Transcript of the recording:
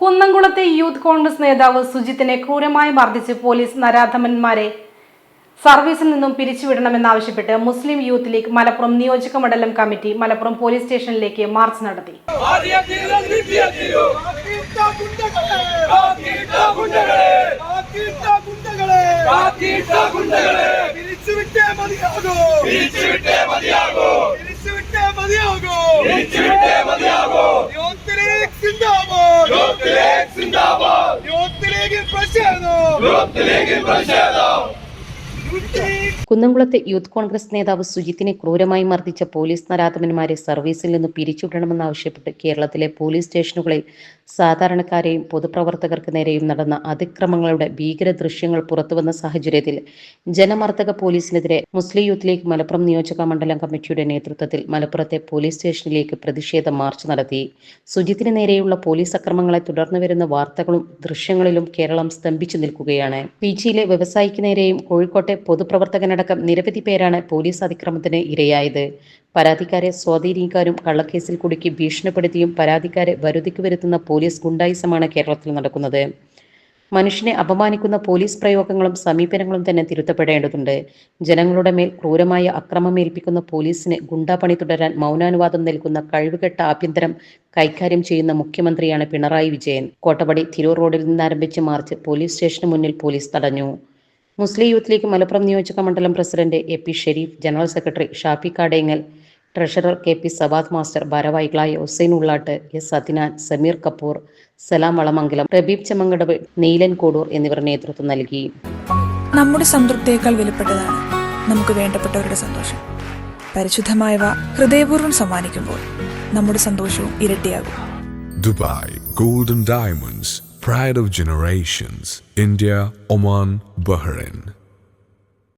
കുന്നംകുളത്തെ youth Congress നേതാവ് സുജിത്തിനെ ക്രൂരമായി മർദ്ദിച്ച് പോലീസ് നരാധമന്മാരെ സർവീസിൽ നിന്നും പിരിച്ചുവിടണമെന്നാവശ്യപ്പെട്ട് മുസ്ലിം യൂത്ത് ലീഗ് മലപ്പുറം നിയോജക മണ്ഡലം കമ്മിറ്റി മലപ്പുറം പോലീസ് സ്റ്റേഷനിലേക്ക് മാർച്ച് നടത്തി. കുന്നംകുളത്തെ യൂത്ത് കോൺഗ്രസ് നേതാവ് സുജിത്തിനെ ക്രൂരമായി മർദ്ദിച്ച പോലീസ് നരാധമന്മാരെ സർവീസിൽ നിന്ന് പിരിച്ചുവിടണമെന്നാവശ്യപ്പെട്ട് കേരളത്തിലെ പോലീസ് സ്റ്റേഷനുകളിൽ സാധാരണക്കാരെയും പൊതുപ്രവർത്തകർക്ക് നേരെയും നടന്ന അതിക്രമങ്ങളുടെ ഭീകര ദൃശ്യങ്ങൾ പുറത്തുവന്ന സാഹചര്യത്തിൽ ജനമർദ്ദക പോലീസിനെതിരെ മുസ്ലിം യൂത്ത് ലീഗ് മലപ്പുറം നിയോജക മണ്ഡലം കമ്മിറ്റിയുടെ നേതൃത്വത്തിൽ മലപ്പുറത്തെ പോലീസ് സ്റ്റേഷനിലേക്ക് പ്രതിഷേധ മാർച്ച് നടത്തി. സുജിത്തിന് നേരെയുള്ള പോലീസ് അക്രമങ്ങളെ തുടർന്ന് വരുന്ന വാർത്തകളും ദൃശ്യങ്ങളിലും കേരളം സ്തംഭിച്ചു നിൽക്കുകയാണ്. പീച്ചിയിലെ വ്യവസായിക്ക് നേരെയും കോഴിക്കോട്ടെ പൊതുപ്രവർത്തകനടക്കം നിരവധി പേരാണ് പോലീസ് അതിക്രമത്തിന് ഇരയായത്. പരാതിക്കാരെ സ്വാധീനിക്കാനും കള്ളക്കേസിൽ കുടുക്കി ഭീഷണിപ്പെടുത്തിയും പരാതിക്കാരെ വരുതിക്ക് വരുത്തുന്ന പോലീസ് ഗുണ്ടായിസമാണ് കേരളത്തിൽ നടക്കുന്നത്. മനുഷ്യനെ അപമാനിക്കുന്ന പോലീസ് പ്രയോഗങ്ങളും സമീപനങ്ങളും തന്നെ തിരുത്തപ്പെടേണ്ടതുണ്ട്. ജനങ്ങളുടെ മേൽ ക്രൂരമായ അക്രമമേൽപ്പിക്കുന്ന പോലീസിന് ഗുണ്ടാപണി തുടരാൻ മൗനാനുവാദം നൽകുന്ന കഴിവുകെട്ട ആഭ്യന്തരം കൈകാര്യം ചെയ്യുന്ന മുഖ്യമന്ത്രിയാണ് പിണറായി വിജയൻ. കോട്ടപടി തിരൂർ റോഡിൽ നിന്നാരംഭിച്ച മാർച്ച് പോലീസ് സ്റ്റേഷന് മുന്നിൽ പോലീസ് തടഞ്ഞു. മുസ്ലിം യൂത്ത് ലീഗ് മലപ്പുറം നിയോജക മണ്ഡലം president A P. Sharif, general secretary Shafi Kadengal, treasurer K P. Savad master, ഭാരവാഹികളായ ഹുസൈൻ ഉള്ളാട്ട്, എസ്. അദ്നാൻ, സമീർ കപൂർ, സലാം വളമംഗലം, റബീബ് ചെമ്മങ്കടവ്, നീലൻ കോടൂർ എന്നിവർ നേതൃത്വം നൽകി. നമ്മുടെ സംതൃപ്തിയേക്കാൾ വിലപ്പെട്ടതാണ് നമുക്ക് വേണ്ടപ്പെട്ടവരുടെ സന്തോഷം. പരിശുദ്ധമായവ ഹൃദയപൂർവ്വം സമ്മാനിക്കുമ്പോൾ നമ്മുടെ സന്തോഷവും ഇരട്ടിയാകും. Dubai Golden Diamonds, pride of generations, India, Oman, Bahrain.